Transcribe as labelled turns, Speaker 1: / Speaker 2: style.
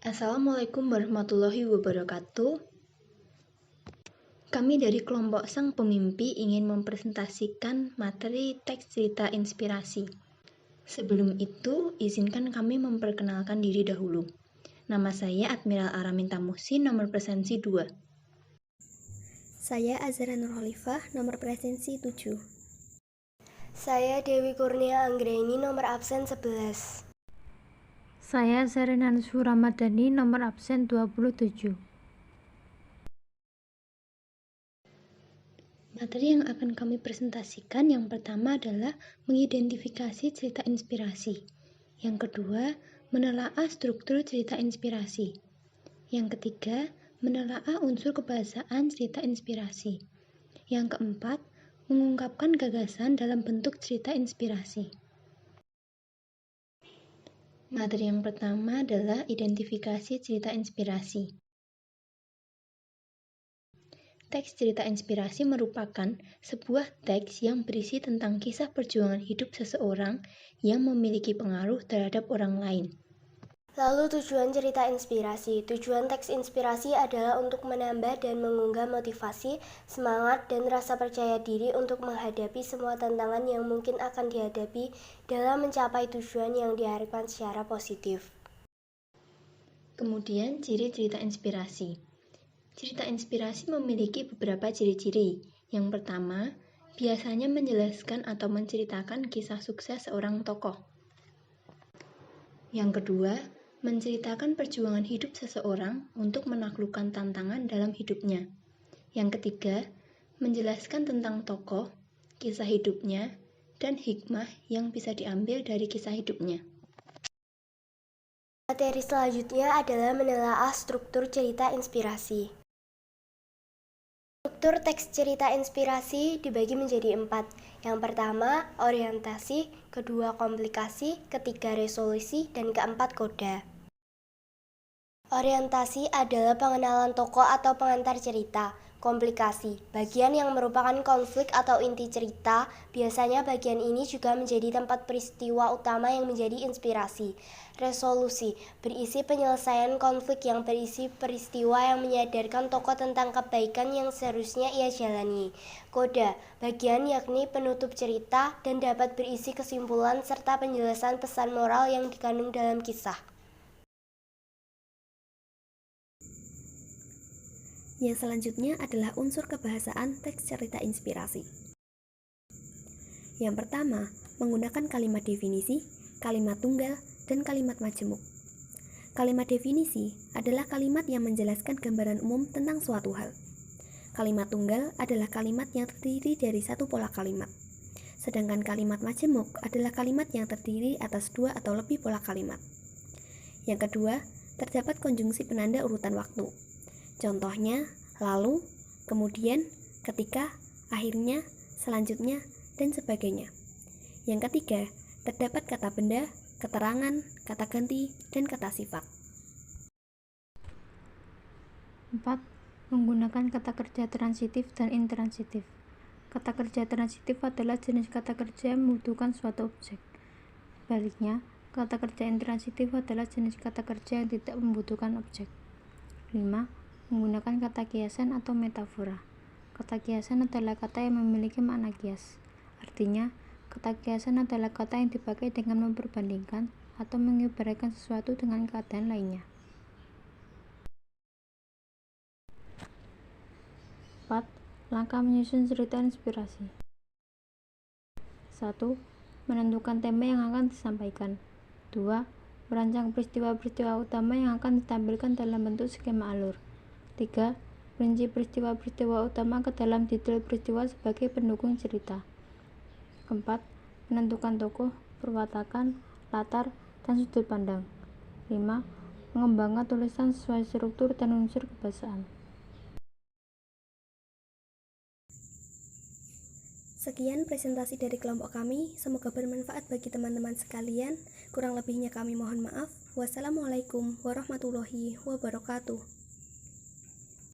Speaker 1: Assalamualaikum warahmatullahi wabarakatuh. Kami dari kelompok Sang Pemimpi ingin mempresentasikan materi teks cerita inspirasi. Sebelum itu, izinkan kami memperkenalkan diri dahulu. Nama saya Admiral Araminta Muhsin, nomor presensi 2.
Speaker 2: Saya Azhara Nurholifah, nomor presensi 7.
Speaker 3: Saya Dewi Kurnia Anggraini, nomor absen 11.
Speaker 4: Saya Zarina Nusur Ramadhani, nomor absen 27.
Speaker 1: Materi yang akan kami presentasikan yang pertama adalah mengidentifikasi cerita inspirasi. Yang kedua, menelaah struktur cerita inspirasi. Yang ketiga, menelaah unsur kebahasaan cerita inspirasi. Yang keempat, mengungkapkan gagasan dalam bentuk cerita inspirasi. Materi yang pertama adalah identifikasi cerita inspirasi. Teks cerita inspirasi merupakan sebuah teks yang berisi tentang kisah perjuangan hidup seseorang yang memiliki pengaruh terhadap orang lain.
Speaker 3: Lalu tujuan cerita inspirasi. Tujuan teks inspirasi adalah untuk menambah dan mengunggah motivasi, semangat, dan rasa percaya diri untuk menghadapi semua tantangan yang mungkin akan dihadapi dalam mencapai tujuan yang diharapkan secara positif.
Speaker 1: Kemudian, ciri cerita inspirasi. Cerita inspirasi memiliki beberapa ciri-ciri. Yang pertama, biasanya menjelaskan atau menceritakan kisah sukses seorang tokoh. Yang kedua, menceritakan perjuangan hidup seseorang untuk menaklukkan tantangan dalam hidupnya. Yang ketiga, menjelaskan tentang tokoh, kisah hidupnya, dan hikmah yang bisa diambil dari kisah hidupnya.
Speaker 3: Materi selanjutnya adalah menelaah struktur cerita inspirasi. Struktur teks cerita inspirasi dibagi menjadi 4. Yang pertama, orientasi, kedua, komplikasi, ketiga, resolusi, dan keempat, koda. Orientasi adalah pengenalan tokoh atau pengantar cerita. Komplikasi, bagian yang merupakan konflik atau inti cerita. Biasanya bagian ini juga menjadi tempat peristiwa utama yang menjadi inspirasi. Resolusi, berisi penyelesaian konflik yang berisi peristiwa yang menyadarkan tokoh tentang kebaikan yang seharusnya ia jalani. Koda, bagian yakni penutup cerita dan dapat berisi kesimpulan serta penjelasan pesan moral yang dikandung dalam kisah.
Speaker 2: Yang selanjutnya adalah unsur kebahasaan teks cerita inspirasi. Yang pertama, menggunakan kalimat definisi, kalimat tunggal, dan kalimat majemuk. Kalimat definisi adalah kalimat yang menjelaskan gambaran umum tentang suatu hal. Kalimat tunggal adalah kalimat yang terdiri dari satu pola kalimat. Sedangkan kalimat majemuk adalah kalimat yang terdiri atas dua atau lebih pola kalimat. Yang kedua, terdapat konjungsi penanda urutan waktu. Contohnya, lalu, kemudian, ketika, akhirnya, selanjutnya, dan sebagainya. Yang ketiga, terdapat kata benda, keterangan, kata ganti, dan kata sifat.
Speaker 4: 4. Menggunakan kata kerja transitif dan intransitif. Kata kerja transitif adalah jenis kata kerja yang membutuhkan suatu objek. Sebaliknya, kata kerja intransitif adalah jenis kata kerja yang tidak membutuhkan objek. 5. Menggunakan kata kiasan atau metafora. Kata kiasan adalah kata yang memiliki makna kias. Artinya, kata kiasan adalah kata yang dipakai dengan memperbandingkan atau mengibaratkan sesuatu dengan keadaan lainnya. 4. Langkah menyusun cerita inspirasi. 1. Menentukan tema yang akan disampaikan. 2. Merancang peristiwa-peristiwa utama yang akan ditampilkan dalam bentuk skema alur. 3. Rinci peristiwa-peristiwa utama ke dalam detail peristiwa sebagai pendukung cerita. 4. Menentukan tokoh, perwatakan, latar, dan sudut pandang. 5. Mengembangkan tulisan sesuai struktur dan unsur kebahasaan.
Speaker 2: Sekian presentasi dari kelompok kami, semoga bermanfaat bagi teman-teman sekalian. Kurang lebihnya kami mohon maaf. Wassalamualaikum warahmatullahi wabarakatuh.